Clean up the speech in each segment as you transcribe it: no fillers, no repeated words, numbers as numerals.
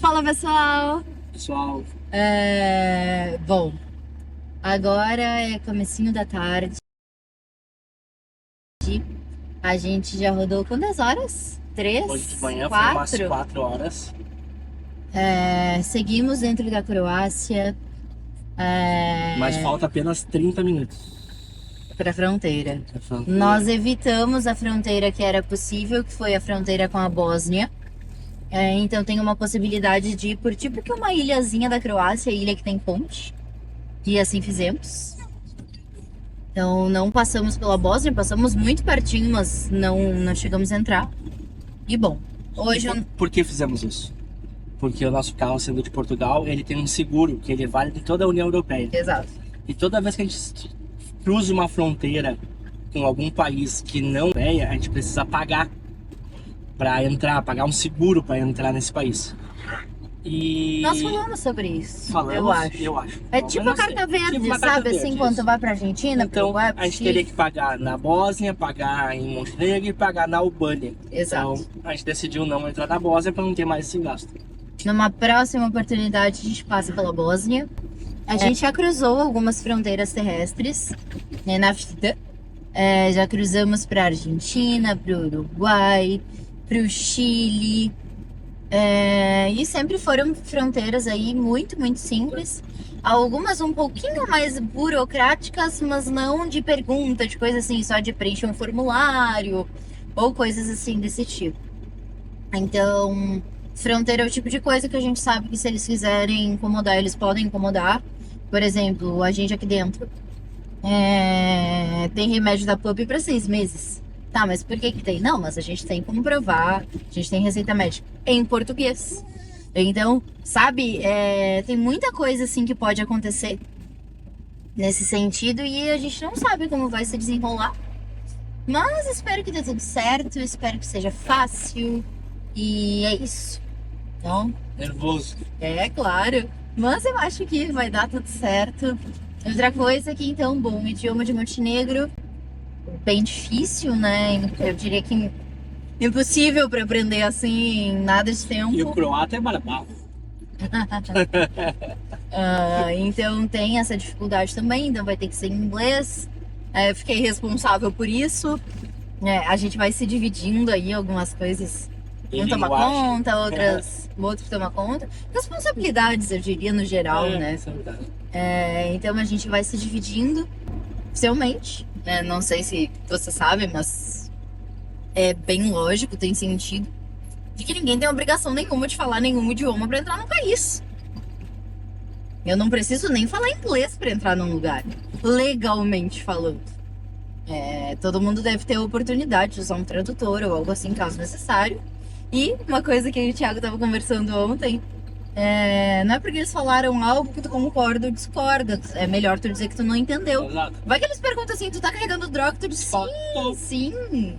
Fala, pessoal! Pessoal, Bom, agora é comecinho da tarde. A gente já rodou quantas horas? hoje de Três? manhã foi umas Quatro? 4 horas. Seguimos dentro da Croácia Mas falta apenas 30 minutos para a fronteira. pra Nós fronteira. evitamos a fronteira que era possível, que foi a fronteira com a Bósnia. Então tem uma possibilidade de ir por tipo que uma ilhazinha da Croácia, ilha que tem ponte. E assim fizemos. Então não passamos pela Bósnia, passamos muito pertinho, mas não chegamos a entrar. E bom, hoje eu... Por que fizemos isso? Porque o nosso carro, sendo de Portugal, ele tem um seguro que ele vale de toda a União Europeia. Exato. E toda vez que a gente cruza uma fronteira com algum país que não é, a gente precisa pagar para entrar, pagar um seguro para entrar nesse país. E Nós falamos sobre isso, falamos, eu acho. acho. É Não, tipo mas a não sei. carta verde, Tipo uma sabe? carta Assim, verde, quando isso. tu vai pra Argentina, pro Então, Uruguai, pro a gente Chile. teria que pagar na Bósnia, pagar em Montenegro e pagar na Albânia. Exato. Então, a gente decidiu não entrar na Bósnia para não ter mais esse gasto. Numa próxima oportunidade, a gente passa pela Bósnia. A gente já cruzou algumas fronteiras terrestres, né, na vida. Já cruzamos para Argentina, para o Uruguai, para o Chile. E sempre foram fronteiras aí muito, muito simples. Algumas um pouquinho mais burocráticas, mas não de pergunta, de coisa assim, só de preencher um formulário ou coisas assim desse tipo. Então, fronteira é o tipo de coisa que a gente sabe que se eles quiserem incomodar, eles podem incomodar. Por exemplo, a gente aqui dentro tem remédio da PUP para 6 meses. Tá, mas por que que tem? Não, mas a gente tem como provar, a gente tem receita médica em português. Então, sabe, tem muita coisa assim que pode acontecer nesse sentido e a gente não sabe como vai se desenrolar. Mas espero que dê tudo certo, espero que seja fácil e é isso. Então, Nervoso. claro, mas eu acho que vai dar tudo certo. Outra coisa que então, bom, o idioma de Montenegro bem difícil, né? Eu diria que impossível para aprender assim em nada de E o tempo. croata é barbado. Então tem essa dificuldade também, então vai ter que ser em inglês. Eu fiquei responsável por isso. A gente vai se dividindo aí algumas coisas. Um toma conta, o outro toma conta. Responsabilidades, eu diria, no geral, né? Então a gente vai se dividindo, oficialmente. Não sei se você sabe, mas é bem lógico, tem sentido, de que ninguém tem obrigação nenhuma de falar nenhum idioma para entrar no país. Eu não preciso nem falar inglês para entrar num lugar, legalmente falando. Todo mundo deve ter a oportunidade de usar um tradutor ou algo assim, caso necessário. E uma coisa que eu e o Thiago tava conversando ontem, não é porque eles falaram algo que tu concorda ou discorda. É melhor tu dizer que tu não entendeu. Exato. Vai que eles perguntam assim, tu tá carregando droga? Tu diz, sim.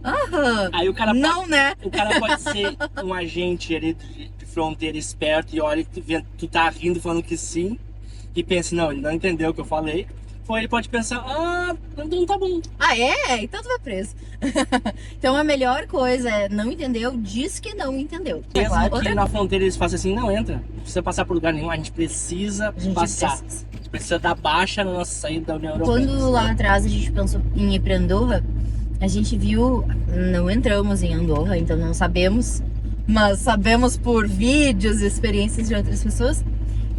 Aham. Aí o cara não, né? O cara pode ser um agente ali de fronteira esperto e olha que tu tá rindo falando que sim e pensa, não, ele não entendeu o que eu falei. Ou ele pode pensar, então tá bom. Então tu vai preso. Então a melhor coisa é não entendeu, diz que não entendeu. Mesmo Claro. que na fronteira eles façam assim, não entra, não precisa passar por lugar nenhum, a gente precisa passar. Precisa. A gente precisa dar baixa na nossa saída da União Europeia. Quando lá atrás a gente pensou em ir pra Andorra, a gente viu, não entramos em Andorra, então não sabemos, mas sabemos por vídeos e experiências de outras pessoas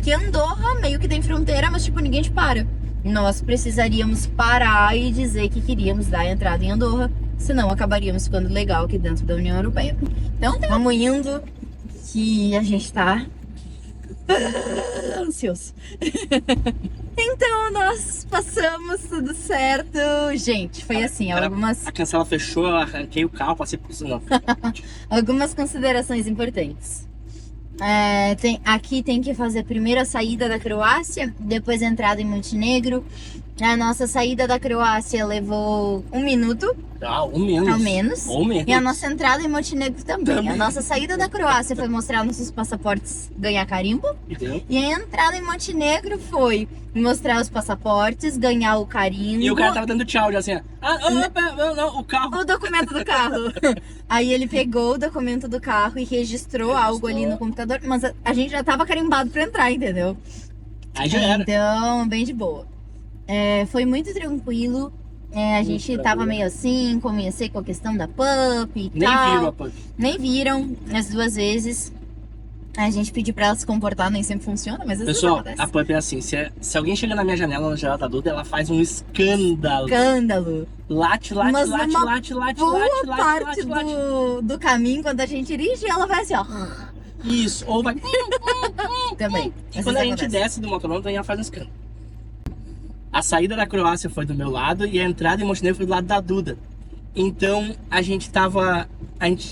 que Andorra meio que tem fronteira, mas tipo ninguém te para. Nós precisaríamos parar e dizer que queríamos dar a entrada em Andorra, senão acabaríamos ficando legal aqui dentro da União Europeia. Então vamos indo, que a gente tá ansioso. Então nós passamos tudo certo. Gente, foi assim, A cancela fechou, eu arranquei o carro, passei por isso não. algumas considerações importantes. Aqui tem que fazer primeiro a saída da Croácia, depois a entrada em Montenegro. A nossa saída da Croácia levou 1 minuto, Ou menos. ao menos. Ou menos. E a nossa entrada em Montenegro também. A nossa saída da Croácia foi mostrar nossos passaportes, ganhar carimbo. Entendeu? E a entrada em Montenegro foi mostrar os passaportes, ganhar o carimbo. E o cara tava dando tchau, já assim, não, o carro. O documento do carro. Aí ele pegou o documento do carro e registrou algo ali no computador. Mas a gente já tava carimbado pra entrar, entendeu? Aí já era. Então, bem de boa. Foi muito tranquilo. A gente tava tranquilo. meio assim, comecei com a questão da pup e Nem tal. viram a Pup. Nem viram as 2 vezes. A gente pediu pra ela se comportar, nem sempre funciona, mas às vezes Pessoal, acontece. a Pup é assim, se alguém chega na minha janela, na janela da Duda, ela faz um escândalo. Escândalo. Late, Mas late, uma late, late, Boa late, late, parte late, late. do caminho, quando a gente dirige, ela vai assim, ó. Isso, ou vai... Também. E Às quando a vezes gente acontece. desce do motorhome, ela faz um escândalo. A saída da Croácia foi do meu lado e a entrada em Montenegro foi do lado da Duda. Então, a gente tava...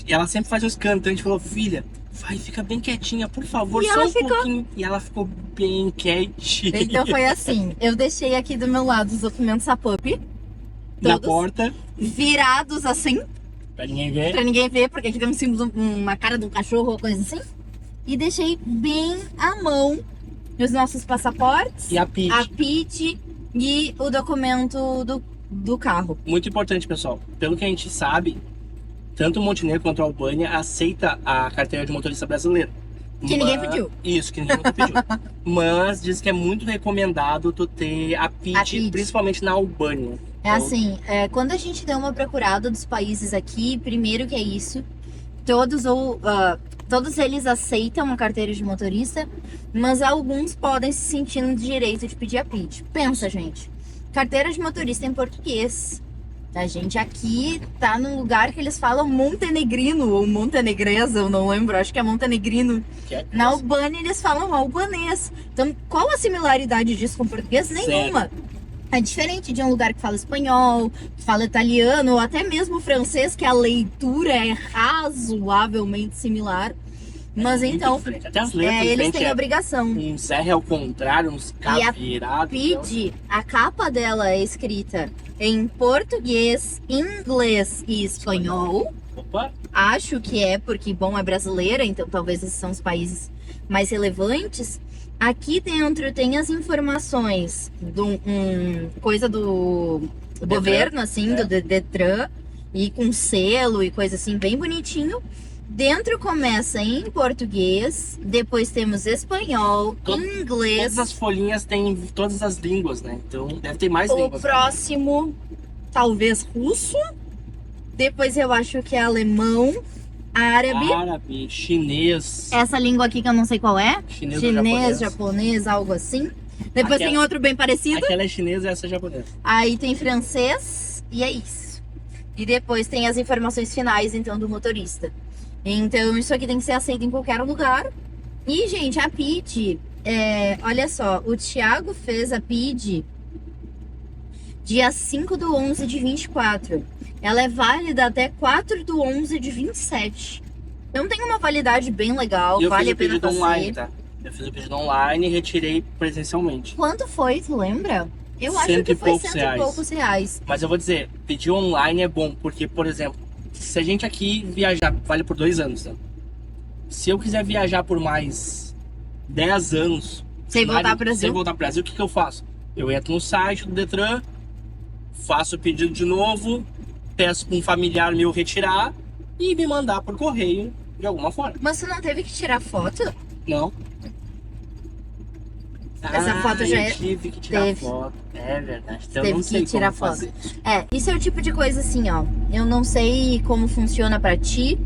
ela sempre faz um escândalo, então a gente falou, filha, vai, fica bem quietinha, por favor, E só ela um ficou- pouquinho. E ela ficou bem quietinha. Então foi assim, eu deixei aqui do meu lado os documentos da pup, Na todos porta, virados assim, pra ninguém ver. pra ninguém ver, porque aqui tem um símbolo, uma cara de um cachorro ou coisa assim. E deixei bem à mão os nossos passaportes, E a Pete. a PIT e o documento do carro. Muito importante, pessoal. Pelo que a gente sabe, tanto o Montenegro quanto a Albânia aceita a carteira de motorista brasileiro. Que ninguém pediu. Isso, que ninguém nunca pediu. Mas diz que é muito recomendado tu ter a PIT, PIT. principalmente na Albânia. É assim, quando a gente deu uma procurada dos países aqui, primeiro que é isso, todos eles aceitam a carteira de motorista, mas alguns podem se sentir no direito de pedir a PIT. Pensa, gente, carteira de motorista em português. A gente aqui tá num lugar que eles falam montenegrino ou montenegresa, eu não lembro, acho que é montenegrino. Que é Na Albânia eles falam albanês. Então, qual a similaridade disso com o português? Nenhuma. É diferente de um lugar que fala espanhol, que fala italiano, ou até mesmo francês, que a leitura é razoavelmente similar. Mas muito então, diferente. Até as letras eles diferentes, têm obrigação. uns R ao contrário, uns K E a virados. PID, a capa dela é escrita em português, inglês e espanhol. Opa, Acho que é porque, bom, é brasileira, então talvez esses são os países mais relevantes. Aqui dentro tem as informações coisa do governo, assim, do Detran, e com selo e coisa assim, bem bonitinho. Dentro começa em português, depois temos espanhol, inglês. todas as folhinhas têm todas as línguas, né? Então deve ter mais O línguas. próximo, talvez russo. Depois eu acho que é alemão, árabe. Árabe, chinês. Essa língua aqui que eu não sei qual é. Chinês ou Chinês, japonês. japonês, algo assim. Depois Aquela- tem outro bem parecido. Aquela é chinesa e essa é japonesa. Aí tem francês e é isso. E depois tem as informações finais, então, do motorista. Então, isso aqui tem que ser aceito em qualquer lugar. E, gente, a PID, olha só, o Thiago fez a PID dia 5/11 de 24. Ela é válida até 4/11 de 27. Então tem uma validade bem legal, Eu vale fiz a o pena pedido fazer. online, tá? Eu fiz o pedido online e retirei presencialmente. Quanto foi, tu lembra? Eu acho Cento que e foi poucos 100 e reais. poucos reais. Mas eu vou dizer, pedir online é bom, porque, por exemplo, se a gente aqui viajar, vale por 2 anos, né? Se eu quiser viajar por mais 10 anos, Sem voltar pro Brasil. sem voltar pro Brasil, o que que eu faço? Eu entro no site do Detran, faço o pedido de novo, peço para um familiar meu retirar e me mandar por correio de alguma forma. Mas tu não teve que tirar foto? Não. Essa foto já eu tive que tirar teve. foto. É verdade. Então eu Teve não que sei tirar como foto. fazer. Isso é o tipo de coisa assim, ó. Eu não sei como funciona pra ti,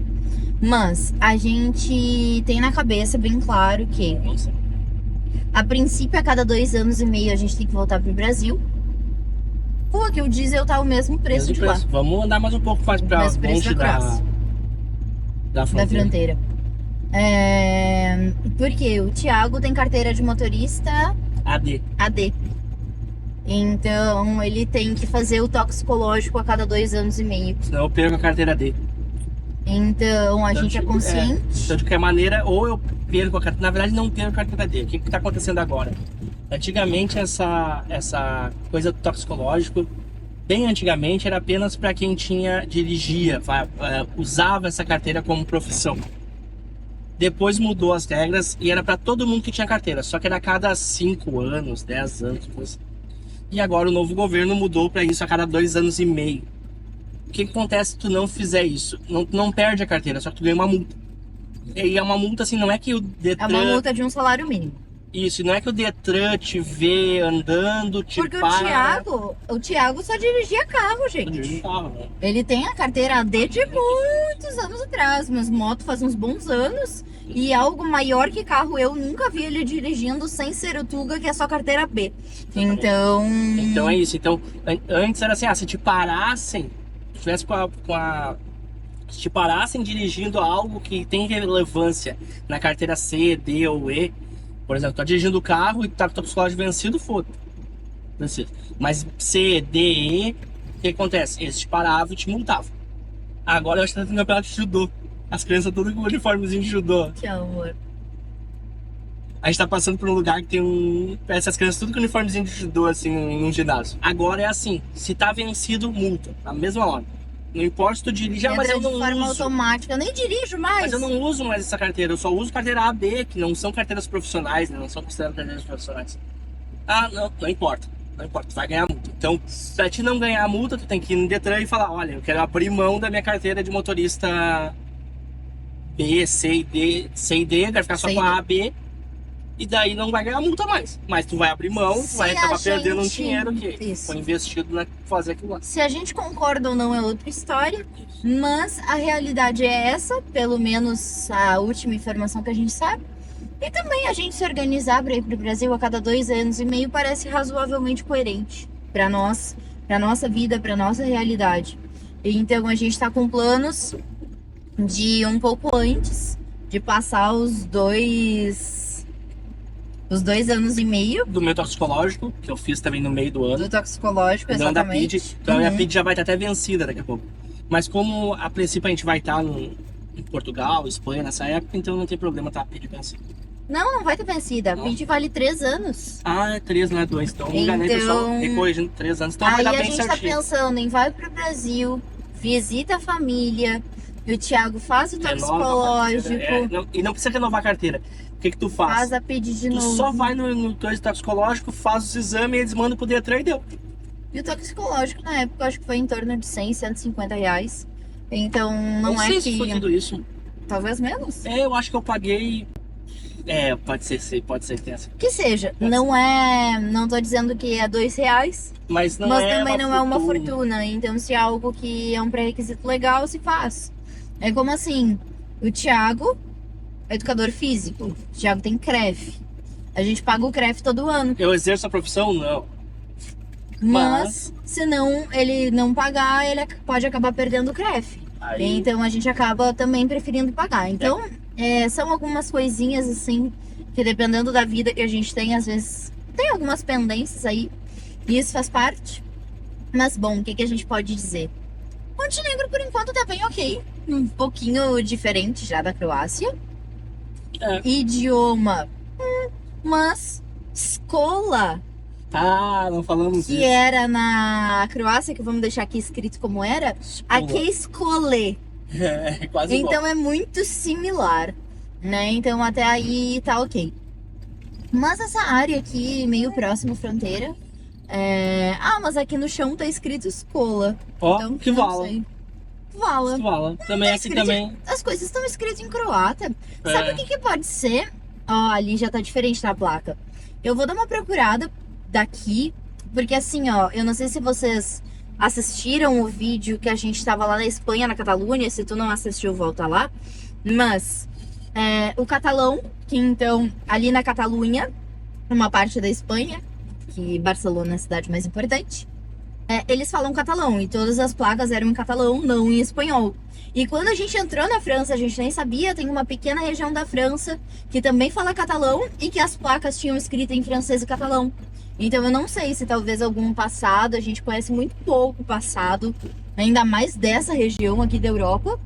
mas a gente tem na cabeça bem claro que, Não sei. a princípio, a cada 2 anos e meio a gente tem que voltar pro Brasil. Pô, aqui o diesel tá o mesmo preço Mesmo de preço. Vamos andar mais um pouco mais pra Mesmo preço longe da da Croácia. da lá, da fronteira. fronteira. Porque o Thiago tem carteira de motorista AD. AD. Então ele tem que fazer o toxicológico a cada 2 anos e meio. Senão eu perco a carteira D. Então a Então, gente é tipo, consciente. Então, de qualquer maneira, ou eu perco a carteira. Na verdade, não perco a carteira D. O que tá acontecendo agora? Antigamente essa coisa do toxicológico, bem antigamente, era apenas para quem dirigia, usava essa carteira como profissão. Depois mudou as regras e era para todo mundo que tinha carteira, só que era a cada 5 anos, 10 anos, coisa. E agora o novo governo mudou para isso a cada 2 anos e meio. O que acontece se tu não fizer isso? Não perde a carteira, só que tu ganha uma multa. E é uma multa assim, não é que o Detran... É uma multa de um salário mínimo. Isso, não é que o Detran te vê andando, te Porque para... o Thiago só dirigia carro, gente. Né? Ele tem a carteira AD de muitos anos atrás, mas moto faz uns bons anos. E algo maior que carro eu nunca vi ele dirigindo sem ser o Tuga, que é só carteira B. Então... Então é isso. Então, antes era assim, se te parassem, se tivesse se te parassem dirigindo algo que tem relevância na carteira C, D ou E, por exemplo, tá dirigindo o carro e tá com o toxicológico vencido, foda-se. Mas C, D, E, o que acontece? Eles te paravam e te multavam. Agora eu acho que tá tendo campeonato de judô. As crianças todas com uniformezinho de judô. Que amor. A gente tá passando por um lugar que tem essas crianças tudo com uniformezinho de judô, assim, num ginásio. Agora é assim, se tá vencido, multa, na mesma hora. Não importa se tu dirige, mas eu não de forma uso. automática, eu nem dirijo mais. Mas eu não uso mais essa carteira, eu só uso carteira A, B, que não são carteiras profissionais, né? Não são consideradas carteiras profissionais. Não importa. Não importa, tu vai ganhar multa. Então, pra te não ganhar a multa, tu tem que ir no Detran e falar, olha, eu quero abrir mão da minha carteira de motorista B, C e D, vai ficar só com a A, B, e daí não vai ganhar multa mais. Mas tu vai abrir mão, tu vai acabar perdendo um dinheiro que foi investido na fazer aquilo lá. Se a gente concorda ou não é outra história, mas a realidade é essa, pelo menos a última informação que a gente sabe. E também a gente se organizar para ir para o Brasil a cada 2 anos e meio parece razoavelmente coerente para nós, para nossa vida, para nossa realidade. Então a gente está com planos de um pouco antes de passar os 2 anos e meio do meu toxicológico, que eu fiz também no meio do ano. do toxicológico, Da exatamente. PID, então a minha PID já vai estar até vencida daqui a pouco. Mas como a princípio a gente vai estar em Portugal, Espanha nessa época, então não tem problema tá a PID vencida. Não vai ter vencida. A Não. PID vale 3 anos. É 3, não é 2. Então me enganei, pessoal. Me corrigindo, 3 anos. Então Aí vai dar a bem gente certinho. tá pensando em vai pro Brasil, visita a família, e o Thiago faz o toxicológico, E não precisa renovar a carteira. O que tu faz? faz a PID de Tu novo. só vai no teu toxicológico, faz os exames e eles mandam pro Detran e deu. E o toxicológico na época eu acho que foi em torno de 100, 150 reais. Então não é sei que... se foi tudo isso. Talvez menos. Eu acho que eu paguei... pode ser que tenha sido. Que seja, Pode não é... Não tô dizendo que é 2 reais, Mas não mas é também uma não é uma fortuna. Então se é algo que é um pré-requisito legal, se faz. É como assim, o Thiago é educador físico, o Thiago tem CREF. A gente paga o CREF todo ano. Eu exerço a profissão? Não. Mas se não ele não pagar, ele pode acabar perdendo o CREF. Aí, Então a gente acaba também preferindo pagar. Então são algumas coisinhas assim que dependendo da vida que a gente tem, às vezes tem algumas pendências aí. E isso faz parte. Mas bom, o que a gente pode dizer? Montenegro por enquanto tá bem ok. Um pouquinho diferente já da Croácia. Idioma. Mas escola, não falamos que disso. era na Croácia, que vamos deixar aqui escrito como era, aqui é escolê. É quase igual. Então é muito similar, né? Então até aí tá ok. Mas essa área aqui, meio próximo à fronteira, mas aqui no chão tá escrito escola. Ó, Então, que não vala. sei. Vala. Vala. Também aqui escrito- também. As coisas estão escritas em croata. Sabe o que pode ser? Ó, ali já tá diferente na placa. Eu vou dar uma procurada daqui, porque assim, ó, eu não sei se vocês assistiram o vídeo que a gente tava lá na Espanha, na Catalunha. Se tu não assistiu, volta lá. Mas o catalão, que então ali na Catalunha, uma parte da Espanha, que Barcelona é a cidade mais importante, eles falam catalão e todas as placas eram em catalão, não em espanhol. E quando a gente entrou na França, a gente nem sabia, tem uma pequena região da França que também fala catalão e que as placas tinham escrito em francês e catalão. Então eu não sei se talvez algum passado, a gente conhece muito pouco o passado, ainda mais dessa região aqui da Europa,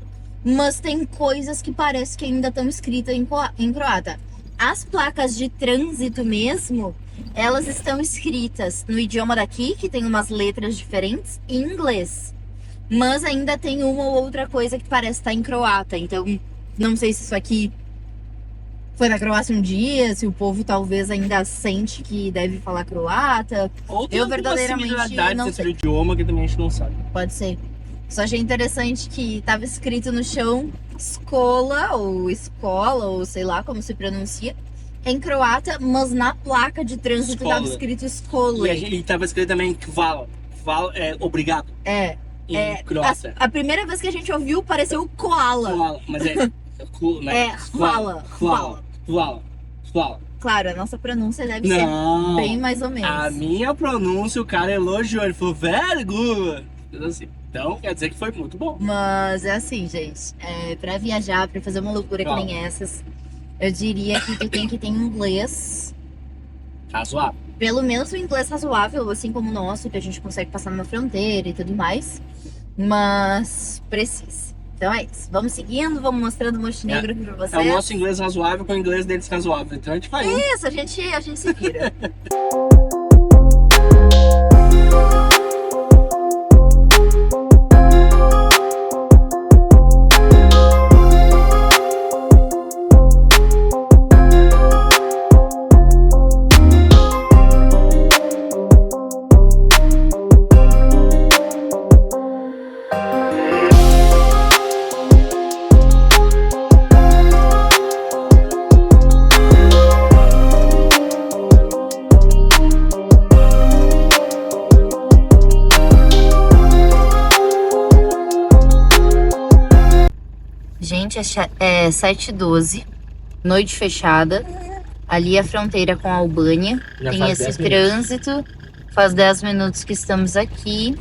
mas tem coisas que parece que ainda estão escritas em croata. As placas de trânsito mesmo, elas estão escritas no idioma daqui, que tem umas letras diferentes, e em inglês. Mas ainda tem uma ou outra coisa que parece estar em croata. Então, não sei se isso aqui foi na Croácia um dia, se o povo talvez ainda sente que deve falar croata. Ou tem Eu alguma verdadeiramente similaridade não dentro sei. do idioma que também a gente não sabe. Pode ser. Só achei interessante que tava escrito no chão escola, ou sei lá como se pronuncia, em croata, mas na placa de trânsito Escola. tava escrito escola. E tava escrito também Kvala. Kvala é obrigado. É. Em croata. A primeira vez que a gente ouviu pareceu koala. Koala, mas é. É, Kvala. Kvala. Claro, a nossa pronúncia deve Não. ser bem mais ou menos. A minha pronúncia, o cara elogiou. Ele falou, very good. Assim. Então, quer dizer que foi muito bom. Mas é assim, gente. Pra viajar, pra fazer uma loucura que nem essas, eu diria que tu tem que ter inglês. Razoável. Pelo menos um inglês razoável, assim como o nosso, que a gente consegue passar numa fronteira e tudo mais. Mas precisa. Então é isso. Vamos seguindo, vamos mostrando o Montenegro aqui pra vocês. É o nosso inglês razoável com o inglês deles razoável. Então a gente vai indo. Isso, a gente se vira. Gente, é 7h12, noite fechada. Ali é a fronteira com a Albânia. Já tem faz esse 10 minutos. trânsito. Faz 10 minutos que estamos aqui.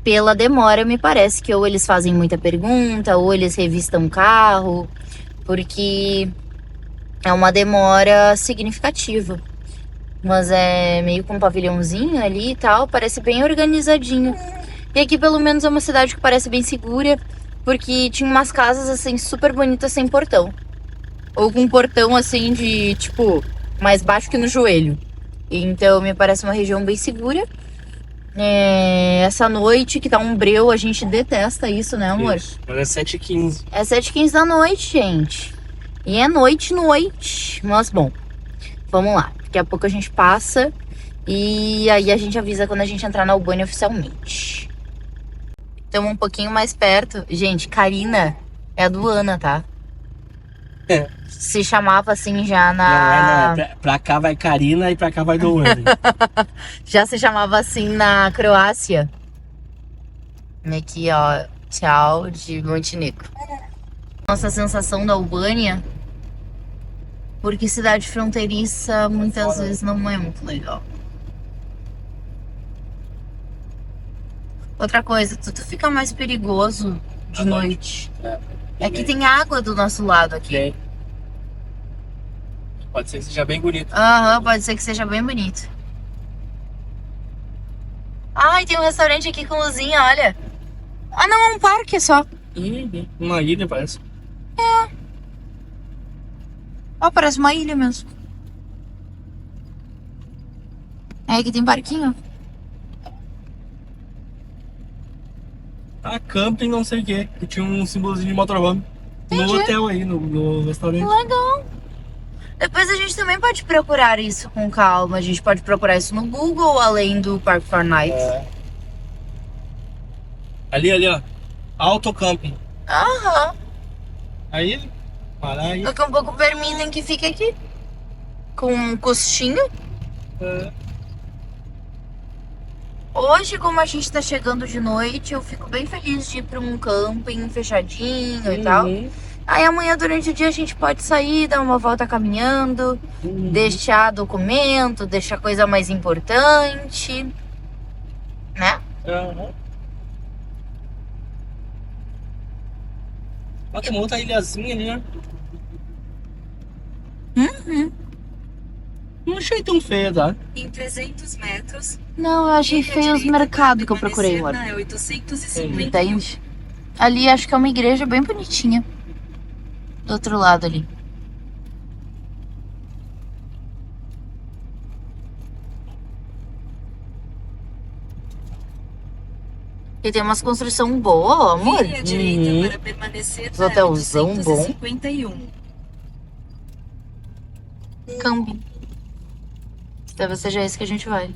Pela demora, me parece que ou eles fazem muita pergunta, ou eles revistam o carro, porque é uma demora significativa. Mas é meio com um pavilhãozinho ali e tal, parece bem organizadinho. E aqui pelo menos é uma cidade que parece bem segura, porque tinha umas casas assim super bonitas sem portão. Ou com um portão assim de, tipo, mais baixo que no joelho. Então me parece uma região bem segura. Essa noite que tá um breu, a gente detesta isso, né, amor? Isso. Mas é 7h15. É 7h15 da noite, gente. E é noite. Mas bom, vamos lá. Daqui a pouco a gente passa e aí a gente avisa quando a gente entrar na Albânia oficialmente. Estamos um pouquinho mais perto. Gente, Karina é a do Ana, tá? É. Se chamava assim já na... Não é. Pra cá vai Karina e pra cá vai Doane. Já se chamava assim na Croácia. Aqui, ó. Tchau de Montenegro. Nossa sensação da Albânia, porque cidade fronteiriça muitas vezes não é muito legal. Outra coisa, tudo fica mais perigoso de noite. É que tem água do nosso lado aqui. Ok. Pode ser que seja bem bonito. Aham, pode ser que seja bem bonito. Ai, tem um restaurante aqui com luzinha, olha. Ah, não, é um parque só. Uma ilha, parece. Ó, parece uma ilha mesmo. É, aqui tem parquinho. Ah, camping não sei o que. Que tinha um símbolozinho de motorhome. No Entendi. hotel aí, no restaurante. Legal. Depois a gente também pode procurar isso com calma. A gente pode procurar isso no Google, além do Park Fortnite. Ali, ó. Autocamping. Aham. Aí, para aí. Daqui a pouco permitem que fique aqui. Com um custinho. Hoje, como a gente tá chegando de noite, eu fico bem feliz de ir pra um camping fechadinho e tal. Aí amanhã, durante o dia, a gente pode sair, dar uma volta caminhando, deixar documento, deixar coisa mais importante, né? Olha, tem uma outra ilhazinha ali, né? Não achei tão feia, tá? Em 300 metros. Não, eu achei feio os mercados que eu procurei agora. É 850. Entende? Ali acho que é uma igreja bem bonitinha. Do outro lado ali. Porque tem umas construção boa, ó, amor. Vire à direita para permanecer Os na hotelzão bom. 851. Câmbio. Talvez seja esse que a gente vai.